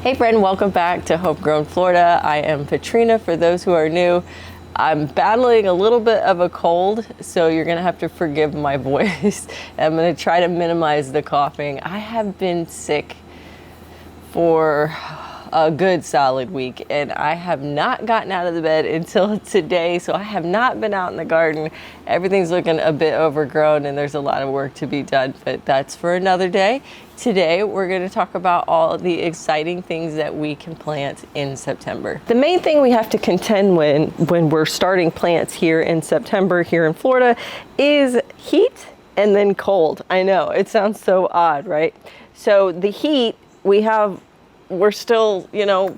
Hey friend, welcome back to Homegrown Florida. I am Katrina for those who are new. I'm battling a little bit of a cold, so you're gonna have to forgive my voice. I'm gonna try to minimize the coughing. I have been sick for a good solid week and I have not gotten out of the bed until today, so I have not been out in the garden. Everything's looking a bit overgrown and there's a lot of work to be done, but that's for another day. Today we're going to talk about all the exciting things that we can plant in September. The main thing we have to contend when we're starting plants here in September here in Florida is heat and then cold. I know it sounds so odd, right? So the heat, we're still,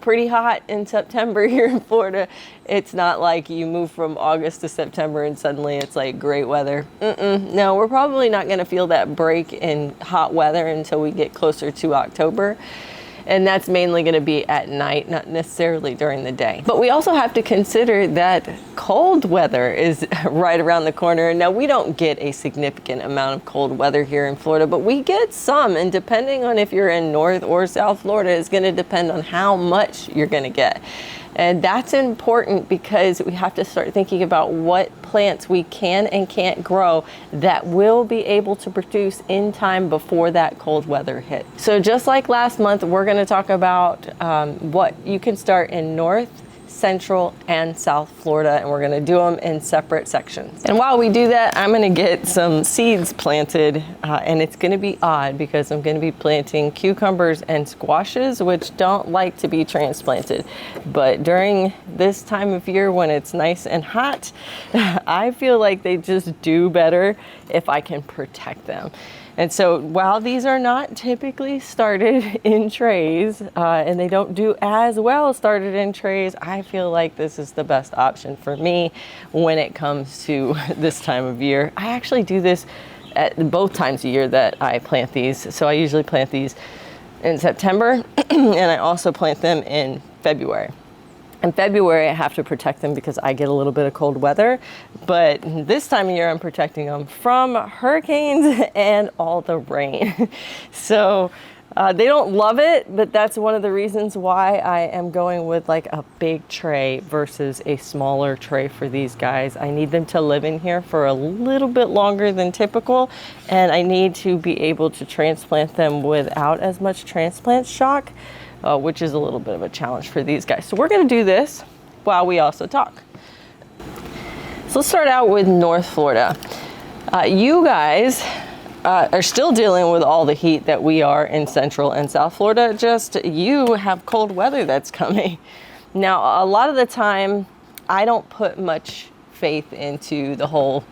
pretty hot in September here in Florida. It's not like you move from August to September and suddenly it's like great weather. No, we're probably not going to feel that break in hot weather until we get closer to October. And that's mainly going to be at night, not necessarily during the day. But we also have to consider that cold weather is right around the corner. Now, we don't get a significant amount of cold weather here in Florida, but we get some. And depending on if you're in North or South Florida, it's going to depend on how much you're going to get. And that's important because we have to start thinking about what plants we can and can't grow that will be able to produce in time before that cold weather hits. So just like last month, we're going to talk about what you can start in North, Central, and South Florida, and we're going to do them in separate sections. And while we do that, I'm going to get some seeds planted, and it's going to be odd because I'm going to be planting cucumbers and squashes, which don't like to be transplanted. But during this time of year when it's nice and hot, I feel like they just do better if I can protect them. And so while these are not typically started in trays and they don't do as well started in trays, I feel like this is the best option for me when it comes to this time of year. I actually do this at both times of year that I plant these. So I usually plant these in September and I also plant them in February. In February, I have to protect them because I get a little bit of cold weather, but this time of year, I'm protecting them from hurricanes and all the rain. So they don't love it, but that's one of the reasons why I am going with like a big tray versus a smaller tray for these guys. I need them to live in here for a little bit longer than typical, and I need to be able to transplant them without as much transplant shock. Which is a little bit of a challenge for these guys. So we're going to do this while we also talk. So let's start out with North Florida. You guys are still dealing with all the heat that we are in Central and South Florida, just you have cold weather that's coming. Now, a lot of the time, I don't put much faith into the whole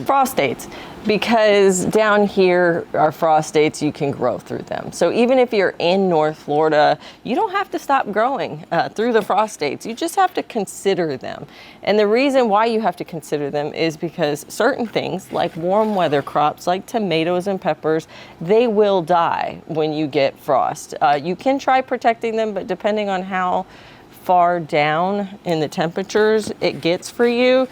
frost dates, because down here our frost dates, you can grow through them. So even if you're in North Florida, you don't have to stop growing through the frost dates. You just have to consider them. And the reason why you have to consider them is because certain things like warm weather crops like tomatoes and peppers, they will die when you get frost. You can try protecting them, but depending on how far down in the temperatures it gets for you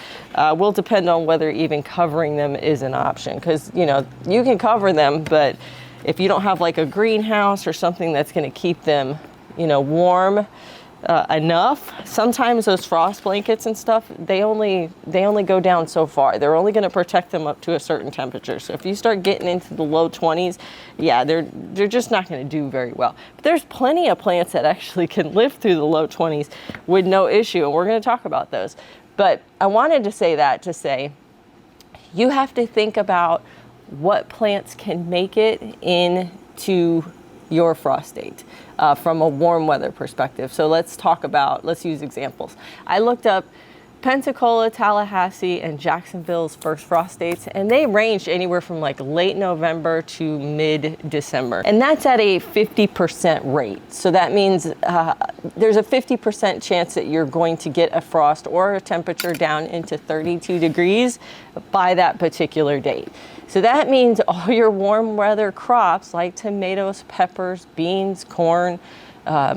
will depend on whether even covering them is an option, because you can cover them, but if you don't have like a greenhouse or something that's going to keep them warm enough, sometimes those frost blankets and stuff, they only go down so far. They're only going to protect them up to a certain temperature. So if you start getting into the low 20s, yeah, they're just not going to do very well. But there's plenty of plants that actually can live through the low 20s with no issue, and we're going to talk about those. But I wanted to say that to say you have to think about what plants can make it into your frost date from a warm weather perspective. So let's use examples. I looked up Pensacola, Tallahassee, and Jacksonville's first frost dates, and they ranged anywhere from like late November to mid-December. And that's at a 50% rate. So that means there's a 50% chance that you're going to get a frost or a temperature down into 32 degrees by that particular date. So that means all your warm weather crops like tomatoes, peppers, beans, corn,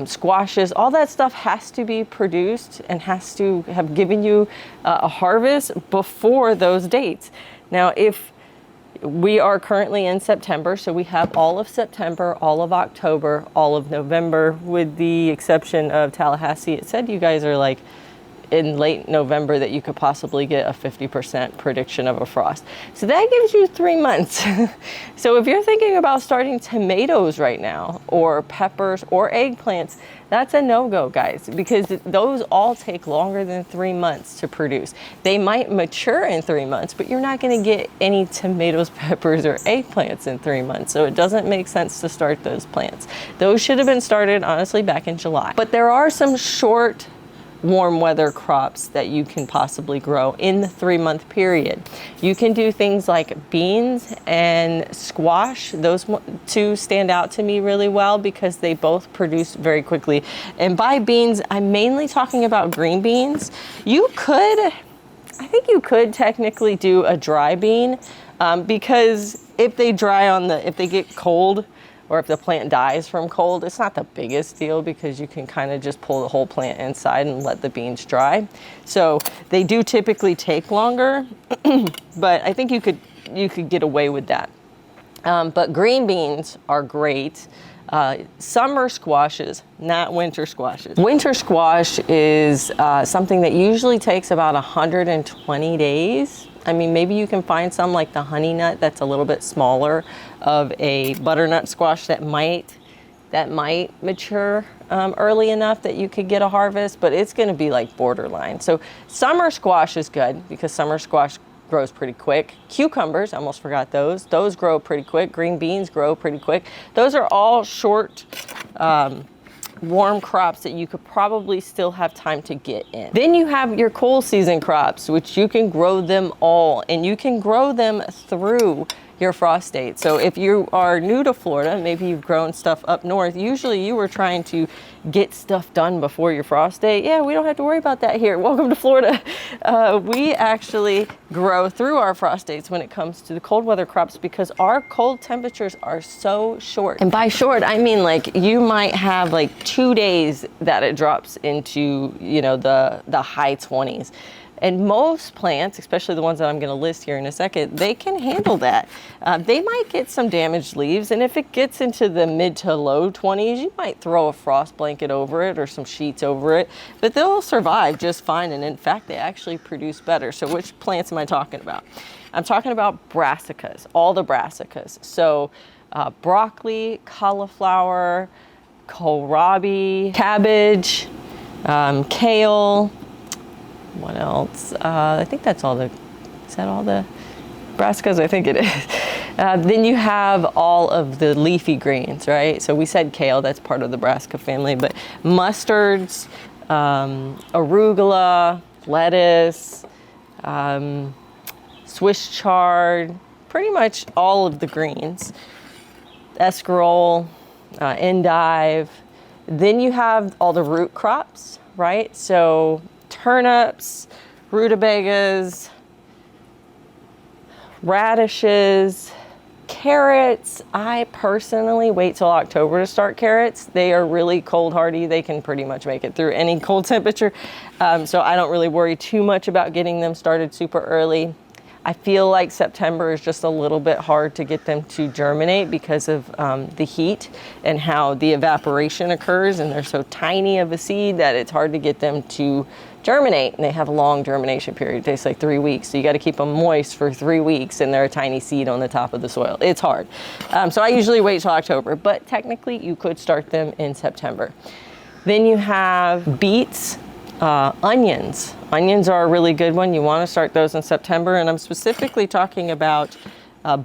squashes, all that stuff has to be produced and has to have given you a harvest before those dates. Now, if We are currently in September, so we have all of September, all of October, all of November, with the exception of Tallahassee. It said you guys are like in late November that you could possibly get a 50% prediction of a frost. So that gives you 3 months. So if you're thinking about starting tomatoes right now, or peppers or eggplants, that's a no-go, guys, because those all take longer than 3 months to produce. They might mature in 3 months, but you're not gonna get any tomatoes, peppers, or eggplants in 3 months. So it doesn't make sense to start those plants. Those should have been started, honestly, back in July. But there are some short warm weather crops that you can possibly grow in the 3-month period. You can do things like beans and squash. Those two stand out to me really well because they both produce very quickly. And by beans, I'm mainly talking about green beans. I think you could technically do a dry bean because if they if they get cold, or if the plant dies from cold, it's not the biggest deal because you can kind of just pull the whole plant inside and let the beans dry. So they do typically take longer, but I think you could get away with that. But green beans are great. Summer squashes, not winter squashes. Winter squash is something that usually takes about 120 days. I mean, maybe you can find some like the honey nut that's a little bit smaller of a butternut squash that might mature early enough that you could get a harvest, but it's gonna be like borderline. So summer squash is good because summer squash grows pretty quick. Cucumbers, I almost forgot those. Those grow pretty quick. Green beans grow pretty quick. Those are all short, warm crops that you could probably still have time to get in. Then you have your cool season crops, which you can grow them all, and you can grow them through your frost date. So if you are new to Florida, maybe you've grown stuff up north, usually you were trying to get stuff done before your frost date. Yeah, we don't have to worry about that here. Welcome to Florida. We actually grow through our frost dates when it comes to the cold weather crops because our cold temperatures are so short. And by short, I mean like you might have like 2 days that it drops into, you know, the high 20s. And most plants, especially the ones that I'm going to list here in a second, they can handle that. They might get some damaged leaves, and if it gets into the mid to low 20s, you might throw a frost blanket over it or some sheets over it, but they'll survive just fine. And in fact, they actually produce better. So which plants am I talking about? I'm talking about brassicas, all the brassicas. So broccoli, cauliflower, kohlrabi, cabbage, kale. What else? I think that's all is that all the brassicas? I think it is. Then you have all of the leafy greens, right? So we said kale, that's part of the brassica family, but mustards, arugula, lettuce, Swiss chard, pretty much all of the greens. Escarole, endive. Then you have all the root crops, right? So turnips, rutabagas, radishes, carrots. I personally wait till October to start carrots. They are really cold hardy. They can pretty much make it through any cold temperature. So I don't really worry too much about getting them started super early. I feel like September is just a little bit hard to get them to germinate because of the heat and how the evaporation occurs, and they're so tiny of a seed that it's hard to get them to germinate, and they have a long germination period. It takes like 3 weeks, so you got to keep them moist for 3 weeks, and they're a tiny seed on the top of the soil. It's hard. So I usually wait till October, but technically you could start them in September. Then you have beets. Onions. Onions are a really good one. You want to start those in September, and I'm specifically talking about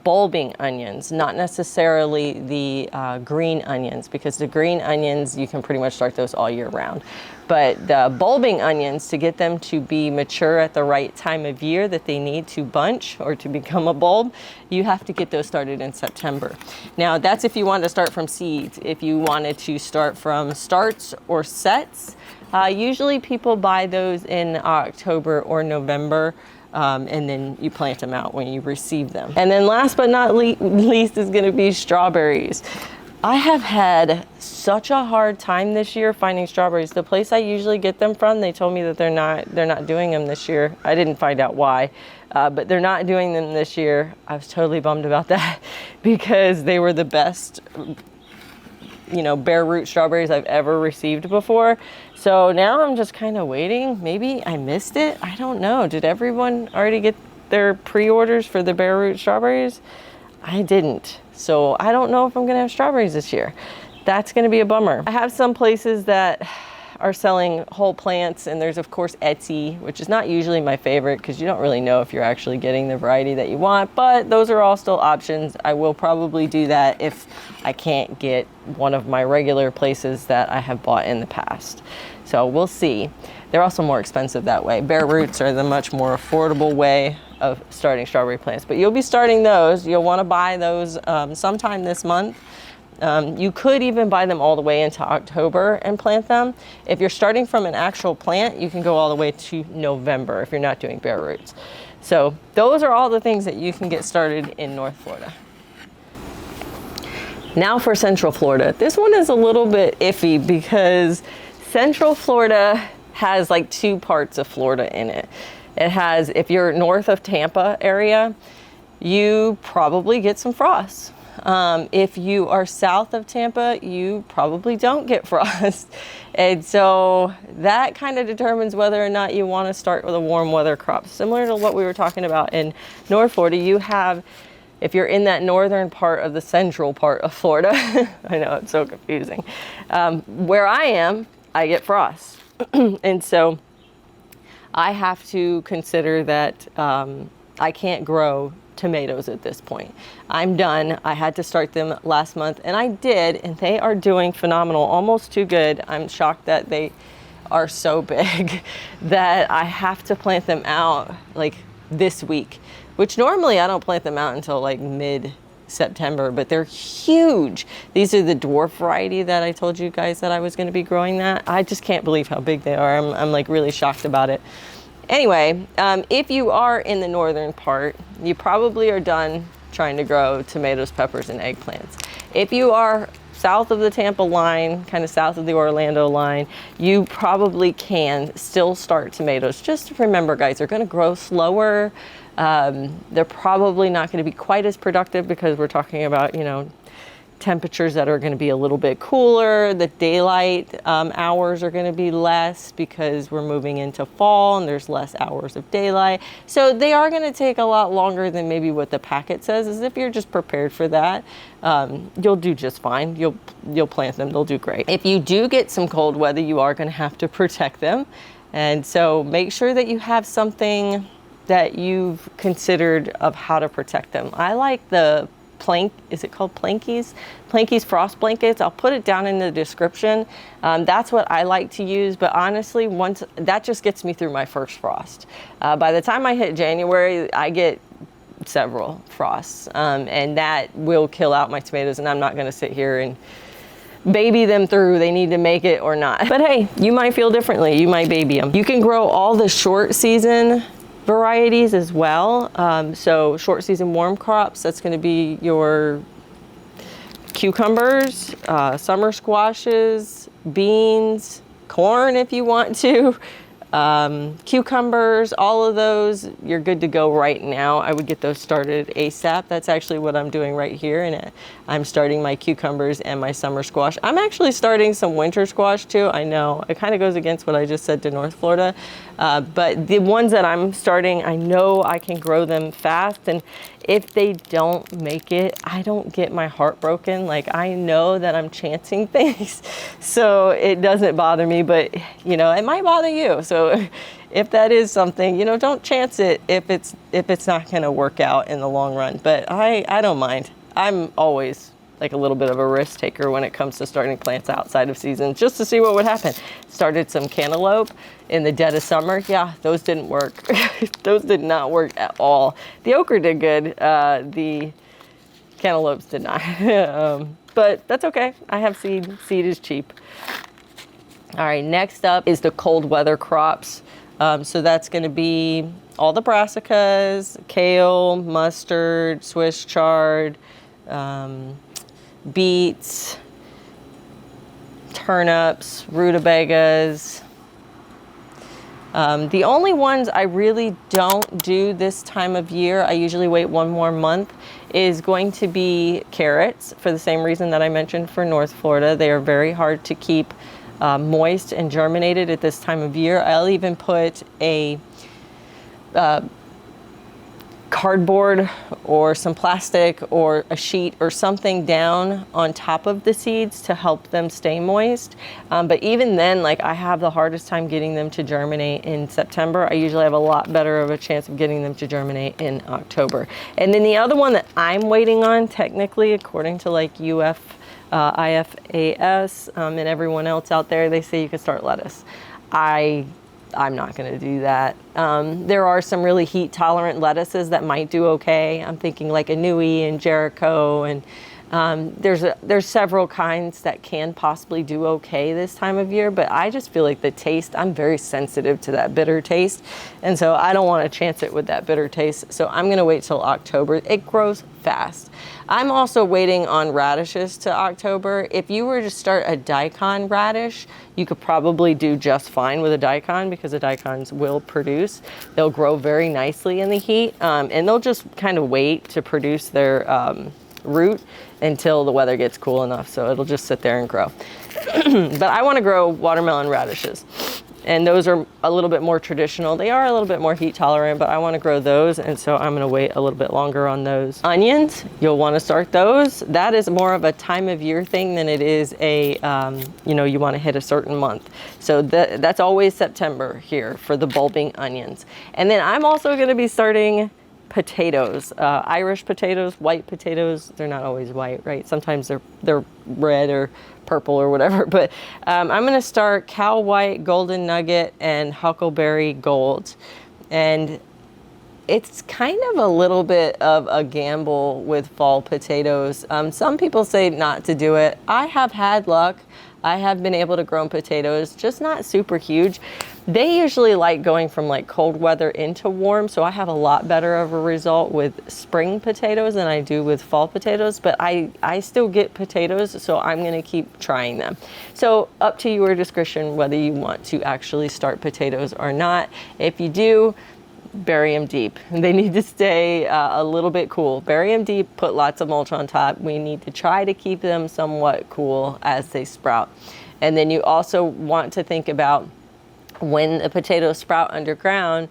bulbing onions, not necessarily the green onions, because the green onions, you can pretty much start those all year round. But the bulbing onions, to get them to be mature at the right time of year that they need to bunch or to become a bulb, you have to get those started in September. Now, that's if you want to start from seeds. If you wanted to start from starts or sets, usually people buy those in October or November, and then you plant them out when you receive them. And then last but not least is going to be strawberries. I have had such a hard time this year finding strawberries. The place I usually get them from, they told me that they're not doing them this year. I didn't find out why, but they're not doing them this year. I was totally bummed about that because they were the best, you know, bare root strawberries I've ever received before. So now I'm just kind of waiting. Maybe I missed it. I don't know. Did everyone already get their pre-orders for the bare root strawberries? I didn't. So I don't know if I'm gonna have strawberries this year. That's gonna be a bummer. I have some places that are selling whole plants, and there's of course Etsy, which is not usually my favorite because you don't really know if you're actually getting the variety that you want, but those are all still options. I will probably do that if I can't get one of my regular places that I have bought in the past. So we'll see. They're also more expensive that way. Bare roots are the much more affordable way of starting strawberry plants, but you'll be starting those. You'll want to buy those sometime this month. You could even buy them all the way into October and plant them. If you're starting from an actual plant, you can go all the way to November if you're not doing bare roots. So those are all the things that you can get started in North Florida. Now for Central Florida. This one is a little bit iffy because Central Florida has like two parts of Florida in it. It has, if you're north of Tampa area, you probably get some frost. If you are south of Tampa, you probably don't get frost. And so that kind of determines whether or not you want to start with a warm weather crop. Similar to what we were talking about in North Florida, you have, if you're in that northern part of the central part of Florida, I know it's so confusing. Where I am, I get frost. And so I have to consider that I can't grow tomatoes at this point. I'm done. I had to start them last month and I did, and they are doing phenomenal, almost too good. I'm shocked that they are so big that I have to plant them out like this week, which normally I don't plant them out until like mid-September, but they're huge. These are the dwarf variety that I told you guys that I was going to be growing that. I just can't believe how big they are. I'm like really shocked about it. Anyway, if you are in the northern part, you probably are done trying to grow tomatoes, peppers, and eggplants. If you are south of the Tampa line, kind of south of the Orlando line, you probably can still start tomatoes. Just remember, guys, they're going to grow slower. They're probably not going to be quite as productive because we're talking about, you know, temperatures that are going to be a little bit cooler. The daylight hours are going to be less because we're moving into fall and there's less hours of daylight. So they are going to take a lot longer than maybe what the packet says. As if you're just prepared for that, you'll do just fine. You'll plant them. They'll do great. If you do get some cold weather, you are going to have to protect them. And so make sure that you have something that you've considered of how to protect them. I like the is it called Plankies? Plankies frost blankets. I'll put it down in the description. That's what I like to use, but honestly, once that just gets me through my first frost. By the time I hit January, I get several frosts, and that will kill out my tomatoes, and I'm not gonna sit here and baby them through. They need to make it or not. But hey, you might feel differently. You might baby them. You can grow all the short season varieties as well. So short season warm crops, that's going to be your cucumbers, summer squashes, beans, corn if you want to, cucumbers, all of those, you're good to go right now. I would get those started ASAP. That's actually what I'm doing right here. And I'm starting my cucumbers and my summer squash. I'm actually starting some winter squash too. I know it kind of goes against what I just said to North Florida. But the ones that I'm starting, I know I can grow them fast. And if they don't make it, I don't get my heart broken. Like, I know that I'm chancing things, so it doesn't bother me, but you know, it might bother you. So if that is something, you know, don't chance it if it's not gonna work out in the long run. But I don't mind. I'm always like a little bit of a risk taker when it comes to starting plants outside of season, just to see what would happen. Started some cantaloupe in the dead of summer. Yeah, those didn't work. Those did not work at all. The okra did good. The cantaloupes did not. But that's okay. I have seed. Seed is cheap. All right, next up is the cold weather crops. So that's going to be all the brassicas, kale, mustard, Swiss chard, beets, turnips, rutabagas. The only ones I really don't do this time of year, I usually wait one more month, is going to be carrots, for the same reason that I mentioned for North Florida. They are very hard to keep moist and germinated at this time of year. I'll even put a cardboard or some plastic or a sheet or something down on top of the seeds to help them stay moist. But even then, like, I have the hardest time getting them to germinate in September. I usually have a lot better of a chance of getting them to germinate in October. And then the other one that I'm waiting on, technically, according to like IFAS and everyone else out there, they say you can start lettuce. I'm not going to do that. There are some really heat tolerant lettuces that might do okay. I'm thinking like a Nui and Jericho, and there's several kinds that can possibly do okay this time of year, but I just feel like the taste, I'm very sensitive to that bitter taste, and so I don't want to chance it with that bitter taste. So I'm going to wait till October. It grows fast. I'm also waiting on radishes to October. If you were to start a daikon radish, you could probably do just fine with a daikon, because the daikons will produce. They'll grow very nicely in the heat, and they'll just kind of wait to produce their root until the weather gets cool enough. So it'll just sit there and grow. But I want to grow watermelon radishes. And those are a little bit more traditional. They are a little bit more heat tolerant, but I want to grow those. And so I'm going to wait a little bit longer on those. Onions, you'll want to start those. That is more of a time of year thing than it is a, you want to hit a certain month. So that's always September here for the bulbing onions. And then I'm also going to be starting potatoes, Irish potatoes, white potatoes. They're not always white, right? Sometimes they're red or purple or whatever, but I'm going to start cow white, golden nugget, and huckleberry gold. And it's kind of a little bit of a gamble with fall potatoes. Some people say not to do it. I have had luck. I have been able to grow potatoes, just not super huge. They usually like going from like cold weather into warm, so I have a lot better of a result with spring potatoes than I do with fall potatoes, but I still get potatoes, so I'm gonna keep trying them. So up to your discretion whether you want to actually start potatoes or not. If you do, bury them deep. They need to stay a little bit cool. Bury them deep, put lots of mulch on top. We need to try to keep them somewhat cool as they sprout. And then you also want to think about when the potatoes sprout underground,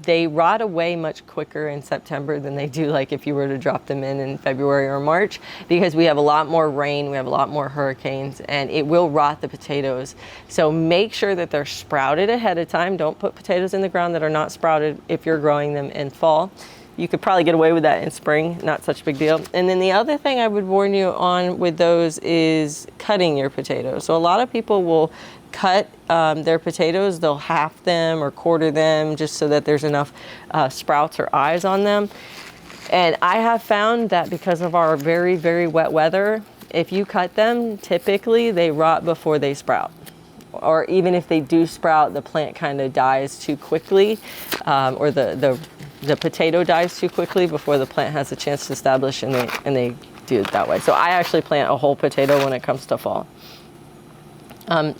they rot away much quicker in September than they do like if you were to drop them in February or March, because we have a lot more rain, we have a lot more hurricanes, and it will rot the potatoes. So make sure that they're sprouted ahead of time. Don't put potatoes in the ground that are not sprouted if you're growing them in fall. You could probably get away with that in spring, not such a big deal. And then the other thing I would warn you on with those is cutting your potatoes. So a lot of people will cut their potatoes, they'll half them or quarter them just so that there's enough sprouts or eyes on them. And I have found that because of our very, very wet weather, if you cut them, typically they rot before they sprout. Or even if they do sprout, the plant kind of dies too quickly, or the potato dies too quickly before the plant has a chance to establish, and they do it that way. So I actually plant a whole potato when it comes to fall.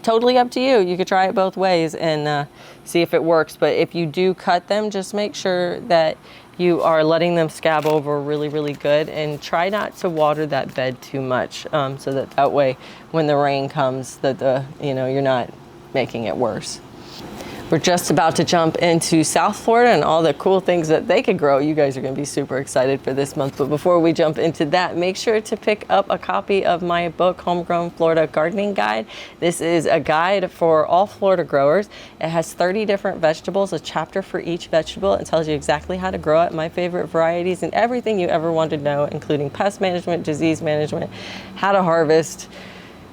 Totally up to you. You could try it both ways and see if it works. But if you do cut them, just make sure that you are letting them scab over really, really good, and try not to water that bed too much, so that way when the rain comes, that you're not making it worse. We're just about to jump into South Florida and all the cool things that they could grow. You guys are going to be super excited for this month. But before we jump into that, make sure to pick up a copy of my book, Homegrown Florida Gardening Guide. This is a guide for all Florida growers. It has 30 different vegetables, a chapter for each vegetable. It tells you exactly how to grow it, my favorite varieties, and everything you ever wanted to know, including pest management, disease management, how to harvest,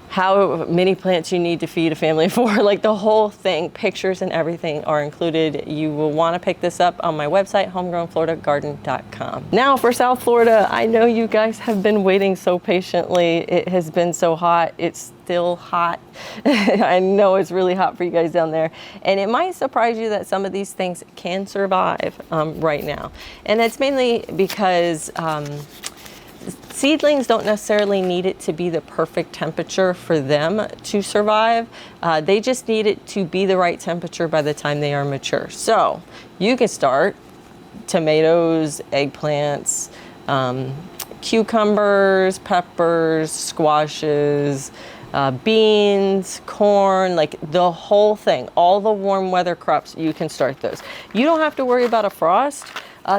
how many plants you need to feed a family of 4, like the whole thing, pictures and everything are included. You will want to pick this up on my website, homegrownfloridagarden.com. Now for South Florida, I know you guys have been waiting so patiently. It has been so hot. It's still hot. I know it's really hot for you guys down there. And it might surprise you that some of these things can survive right now. And that's mainly because seedlings don't necessarily need it to be the perfect temperature for them to survive. They just need it to be the right temperature by the time they are mature. So you can start tomatoes, eggplants, cucumbers, peppers, squashes, beans, corn, like the whole thing. All the warm weather crops, you can start those. You don't have to worry about a frost.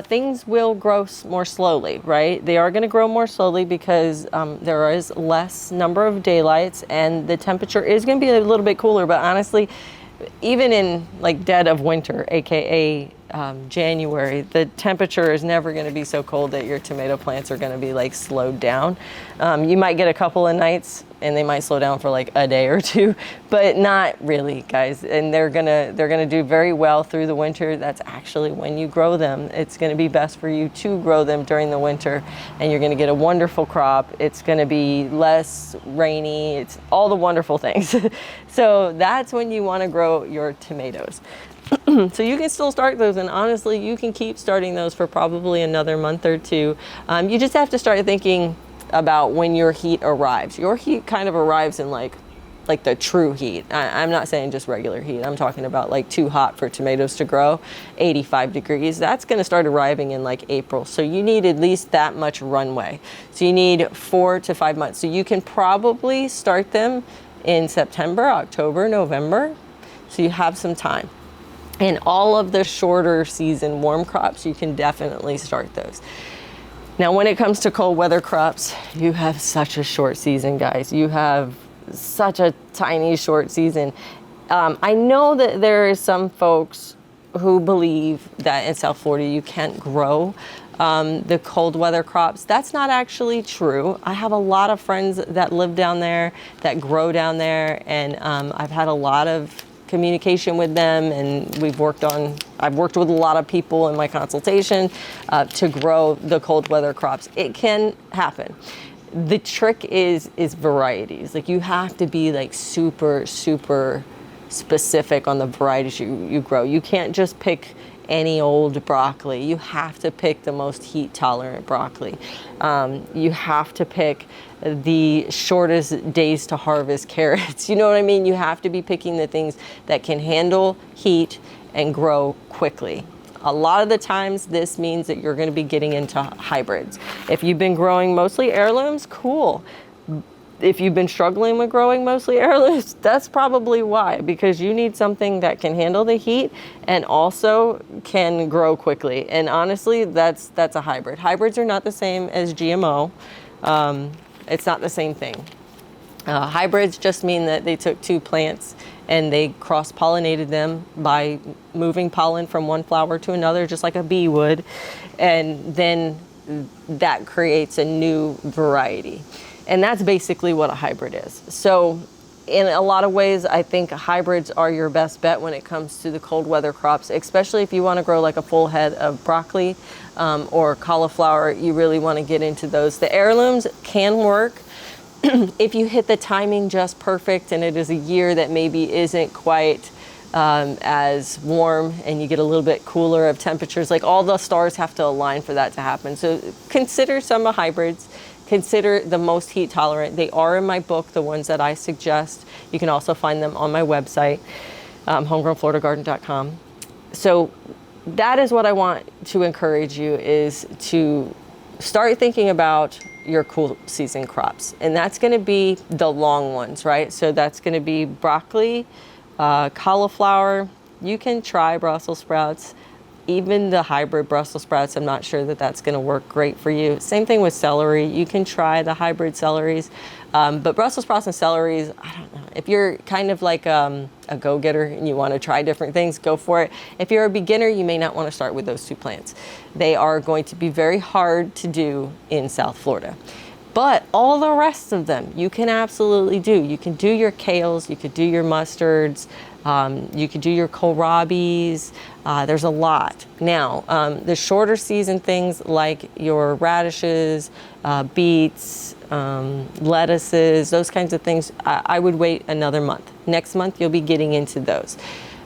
Things will grow more slowly, right? They are going to grow more slowly because there is less number of daylights and the temperature is going to be a little bit cooler. But honestly, even in like dead of winter, aka January, the temperature is never going to be so cold that your tomato plants are going to be like slowed down. You might get a couple of nights and they might slow down for like a day or two, but not really, guys. And they're gonna do very well through the winter. That's actually when you grow them. It's gonna be best for you to grow them during the winter, and you're gonna get a wonderful crop. It's gonna be less rainy. It's all the wonderful things. So that's when you want to grow your tomatoes. So you can still start those, and honestly, you can keep starting those for probably another month or two. You just have to start thinking about when your heat arrives. Your heat kind of arrives in like the true heat. I'm not saying just regular heat. I'm talking about like too hot for tomatoes to grow, 85 degrees. That's going to start arriving in like April. So you need at least that much runway. So you need 4 to 5 months. So you can probably start them in September, October, November. So you have some time. And all of the shorter season warm crops, you can definitely start those. Now, when it comes to cold weather crops, you have such a short season, guys. You have such a tiny short season. I know that there is some folks who believe that in South Florida you can't grow the cold weather crops. That's not actually true. I have a lot of friends that live down there, that grow down there, and I've had a lot of communication with them, and I've worked with a lot of people in my consultation to grow the cold weather crops. It can happen. The trick is varieties. Like, you have to be like super specific on the varieties you grow. You can't just pick any old broccoli. You have to pick the most heat tolerant broccoli. You have to pick the shortest days to harvest carrots. You know what I mean? You have to be picking the things that can handle heat and grow quickly. A lot of the times this means that you're going to be getting into hybrids. If you've been growing mostly heirlooms, cool. If you've been struggling with growing mostly heirlooms, that's probably why, because you need something that can handle the heat and also can grow quickly. And honestly, that's a hybrid. Hybrids are not the same as GMO. It's not the same thing. Hybrids just mean that they took two plants and they cross-pollinated them by moving pollen from one flower to another, just like a bee would. And then that creates a new variety. And that's basically what a hybrid is. So in a lot of ways, I think hybrids are your best bet when it comes to the cold weather crops, especially if you want to grow like a full head of broccoli or cauliflower. You really want to get into those. The heirlooms can work if you hit the timing just perfect and it is a year that maybe isn't quite as warm and you get a little bit cooler of temperatures. Like, all the stars have to align for that to happen. So consider some hybrids. Consider the most heat tolerant. They are in my book, the ones that I suggest. You can also find them on my website, homegrownfloridagarden.com. So that is what I want to encourage you, is to start thinking about your cool season crops. And that's going to be the long ones, right? So that's going to be broccoli, cauliflower. You can try Brussels sprouts. Even the hybrid Brussels sprouts, I'm not sure that that's going to work great for you. Same thing with celery. You can try the hybrid celeries. But Brussels sprouts and celeries, I don't know. If you're kind of like a go-getter and you want to try different things, go for it. If you're a beginner, you may not want to start with those two plants. They are going to be very hard to do in South Florida. But all the rest of them, you can absolutely do. You can do your kales, you could do your mustards, you could do your kohlrabis. There's a lot. Now, the shorter season things like your radishes, beets, lettuces, those kinds of things, I would wait another month. Next month, you'll be getting into those.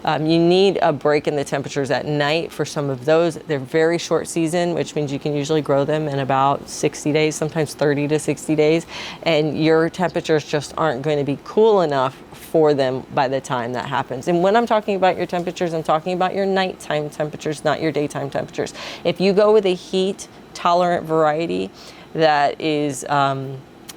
You need a break in the temperatures at night for some of those. They're very short season, which means you can usually grow them in about 60 days, sometimes 30 to 60 days. And your temperatures just aren't going to be cool enough for them by the time that happens. And when I'm talking about your temperatures, I'm talking about your nighttime temperatures, not your daytime temperatures. If you go with a heat tolerant variety that is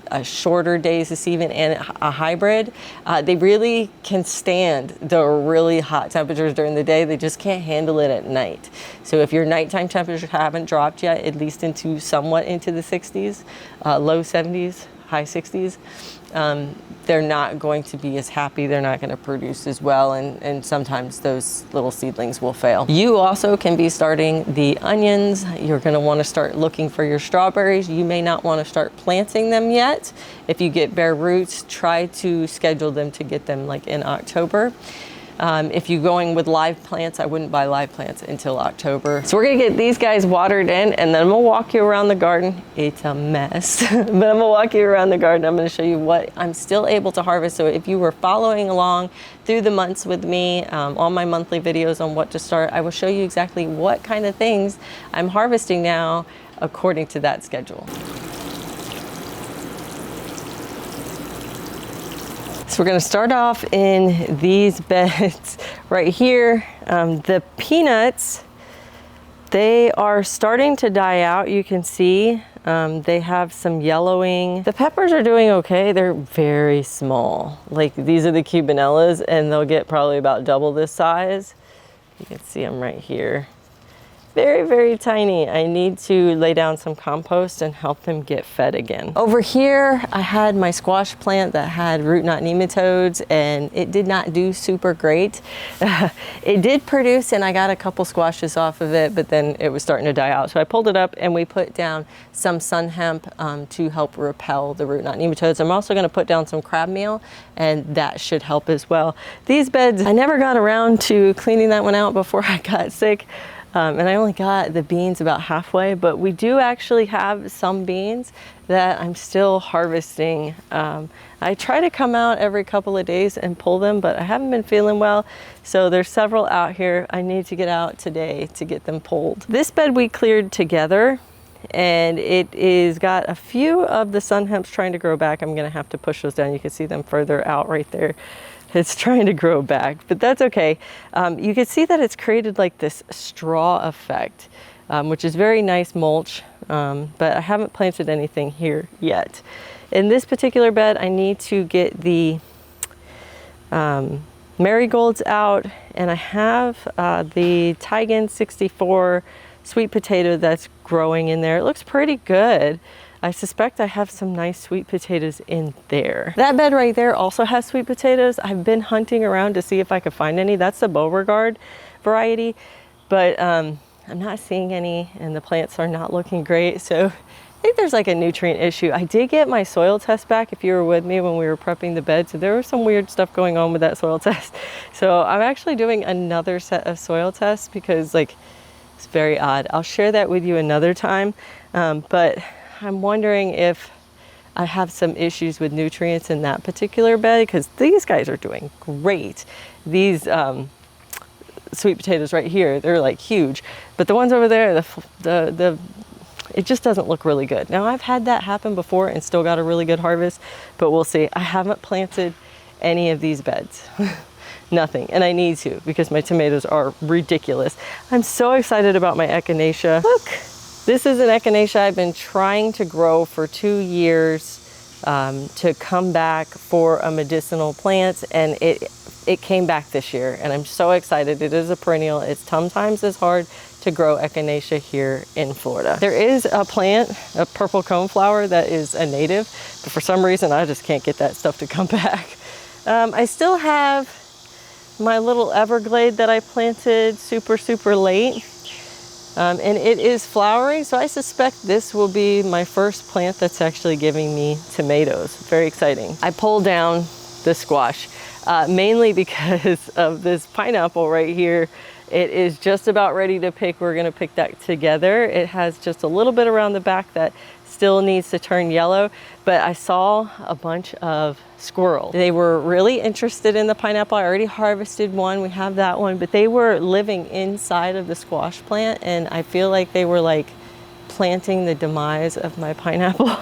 a shorter days this season and a hybrid, they really can stand the really hot temperatures during the day. They just can't handle it at night. So if your nighttime temperatures haven't dropped yet, at least into somewhat into the 60s, low 70s, high 60s, they're not going to be as happy. They're not going to produce as well, and sometimes those little seedlings will fail. You also can be starting the onions. You're going to want to start looking for your strawberries. You may not want to start planting them yet. If you get bare roots, try to schedule them to get them like in October. If you're going with live plants, I wouldn't buy live plants until October. So we're gonna get these guys watered in, and then I'm gonna walk you around the garden. It's a mess, but I'm gonna walk you around the garden. I'm gonna show you what I'm still able to harvest. So if you were following along through the months with me on my monthly videos on what to start, I will show you exactly what kind of things I'm harvesting now according to that schedule. So we're going to start off in these beds right here. The peanuts, they are starting to die out. You can see they have some yellowing. The peppers are doing okay. They're very small. Like these are the cubanellas, and they'll get probably about double this size. You can see them right here. Very, very tiny. I need to lay down some compost and help them get fed again. Over here, I had my squash plant that had root knot nematodes, and it did not do super great. It did produce, and I got a couple squashes off of it, but then it was starting to die out. So I pulled it up, and we put down some sun hemp to help repel the root knot nematodes. I'm also gonna put down some crab meal, and that should help as well. These beds, I never got around to cleaning that one out before I got sick. And I only got the beans about halfway, but we do actually have some beans that I'm still harvesting. I try to come out every couple of days and pull them, but I haven't been feeling well. So there's several out here. I need to get out today to get them pulled. This bed we cleared together, and it is got a few of the sun hemps trying to grow back. I'm gonna have to push those down. You can see them further out right there. It's trying to grow back, but that's okay. You can see that it's created like this straw effect, which is very nice mulch, but I haven't planted anything here yet. In this particular bed, I need to get the marigolds out, and I have the Tigan 64 sweet potato that's growing in there. It looks pretty good. I suspect I have some nice sweet potatoes in there. That bed right there also has sweet potatoes. I've been hunting around to see if I could find any. That's the Beauregard variety, but I'm not seeing any, and the plants are not looking great. So I think there's like a nutrient issue. I did get my soil test back if you were with me when we were prepping the bed. So there was some weird stuff going on with that soil test. So I'm actually doing another set of soil tests because like it's very odd. I'll share that with you another time, but I'm wondering if I have some issues with nutrients in that particular bed, because these guys are doing great. These sweet potatoes right here, they're like huge, but the ones over there, it just doesn't look really good. Now I've had that happen before and still got a really good harvest, but we'll see. I haven't planted any of these beds. Nothing, and I need to because my tomatoes are ridiculous. I'm so excited about my echinacea. Look. This is an echinacea I've been trying to grow for 2 years to come back for a medicinal plant, and it came back this year, and I'm so excited. It is a perennial. It's sometimes as hard to grow echinacea here in Florida. There is a plant, a purple coneflower, that is a native, but for some reason I just can't get that stuff to come back. I still have my little Everglade that I planted super late. And it is flowering, so I suspect this will be my first plant that's actually giving me tomatoes. Very exciting. I pulled down the squash, mainly because of this pineapple right here It is just about ready to pick. We're gonna pick that together. It has just a little bit around the back that still needs to turn yellow, but I saw a bunch of squirrels. They were really interested in the pineapple. I already harvested one, we have that one, but they were living inside of the squash plant, and I feel like they were like planting the demise of my pineapple.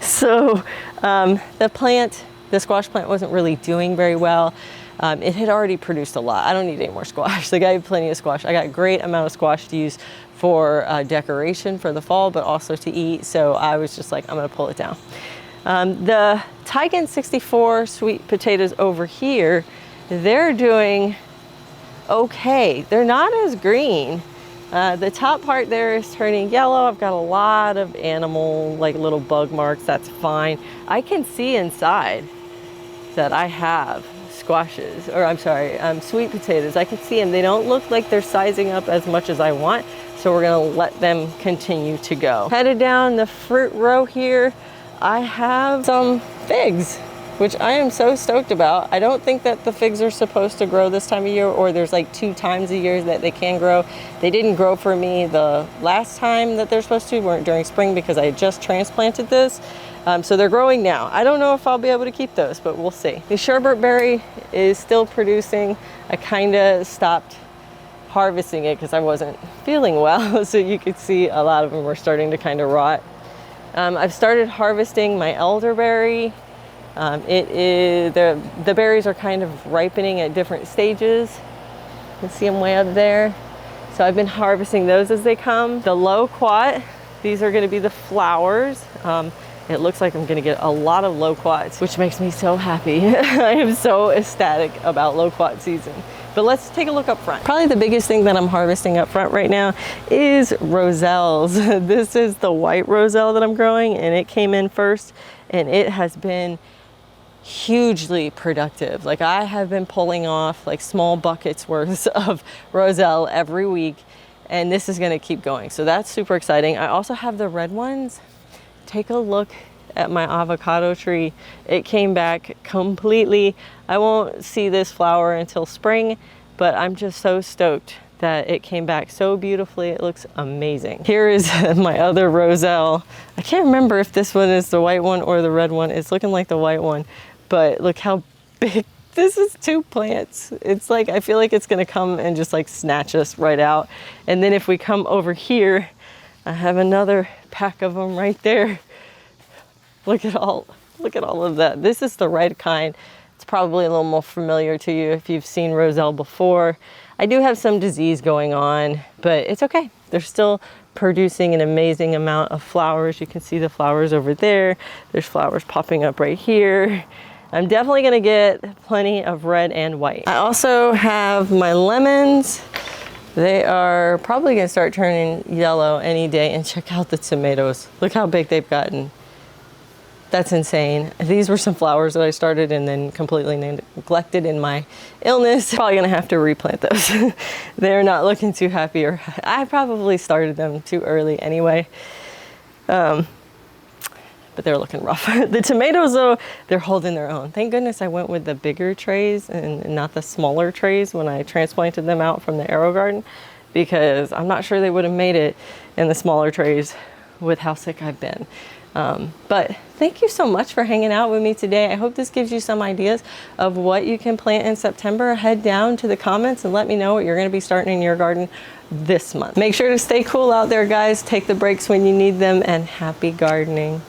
So the squash plant wasn't really doing very well. It had already produced a lot. I don't need any more squash. Like, I have plenty of squash. I got a great amount of squash to use for decoration for the fall, but also to eat. So I was just like, I'm gonna pull it down. The Tigan 64 sweet potatoes over here, they're doing okay. They're not as green. The top part there is turning yellow. I've got a lot of animal, like little bug marks. That's fine. I can see inside that I have squashes, or I'm sorry, sweet potatoes. I can see them. They don't look like they're sizing up as much as I want, so we're gonna let them continue to go. Headed down the fruit row here, I have some figs, which I am so stoked about. I don't think that the figs are supposed to grow this time of year, or there's like 2 times a year that they can grow. They didn't grow for me the last time that they're supposed to, weren't during spring, because I had just transplanted this. So they're growing now. I don't know if I'll be able to keep those, but we'll see. The sherbet berry is still producing. I kind of stopped harvesting it because I wasn't feeling well. So you could see a lot of them were starting to kind of rot. I've started harvesting my elderberry. The berries are kind of ripening at different stages. You can see them way up there. So I've been harvesting those as they come. The loquat, these are gonna be the flowers. It looks like I'm gonna get a lot of loquats, which makes me so happy. I am so ecstatic about loquat season. But let's take a look up front. Probably the biggest thing that I'm harvesting up front right now is roselles. This is the white roselle that I'm growing, and it came in first, and it has been hugely productive. Like, I have been pulling off like small buckets worth of roselle every week, and this is gonna keep going. So that's super exciting. I also have the red ones. Take a look at my avocado tree. It came back completely. I won't see this flower until spring, but I'm just so stoked that it came back so beautifully. It looks amazing. Here is my other roselle. I can't remember if this one is the white one or the red one. It's looking like the white one, but look how big. This is 2 plants. It's like, I feel like it's gonna come and just like snatch us right out. And then if we come over here, I have another pack of them right there. Look at all of that. This is the red kind. It's probably a little more familiar to you if you've seen roselle before. I do have some disease going on, but it's okay. They're still producing an amazing amount of flowers. You can see the flowers over there. There's flowers popping up right here. I'm definitely gonna get plenty of red and white. I also have my lemons. They are probably gonna start turning yellow any day. And check out the tomatoes. Look how big they've gotten. That's insane. These were some flowers that I started and then completely neglected in my illness. Probably gonna have to replant those. They're not looking too happy, or I probably started them too early anyway. But they're looking rough. The tomatoes though, they're holding their own. Thank goodness I went with the bigger trays and not the smaller trays when I transplanted them out from the Aero Garden, because I'm not sure they would have made it in the smaller trays with how sick I've been. But thank you so much for hanging out with me today. I hope this gives you some ideas of what you can plant in September. Head down to the comments and let me know what you're gonna be starting in your garden this month. Make sure to stay cool out there, guys. Take the breaks when you need them, and happy gardening.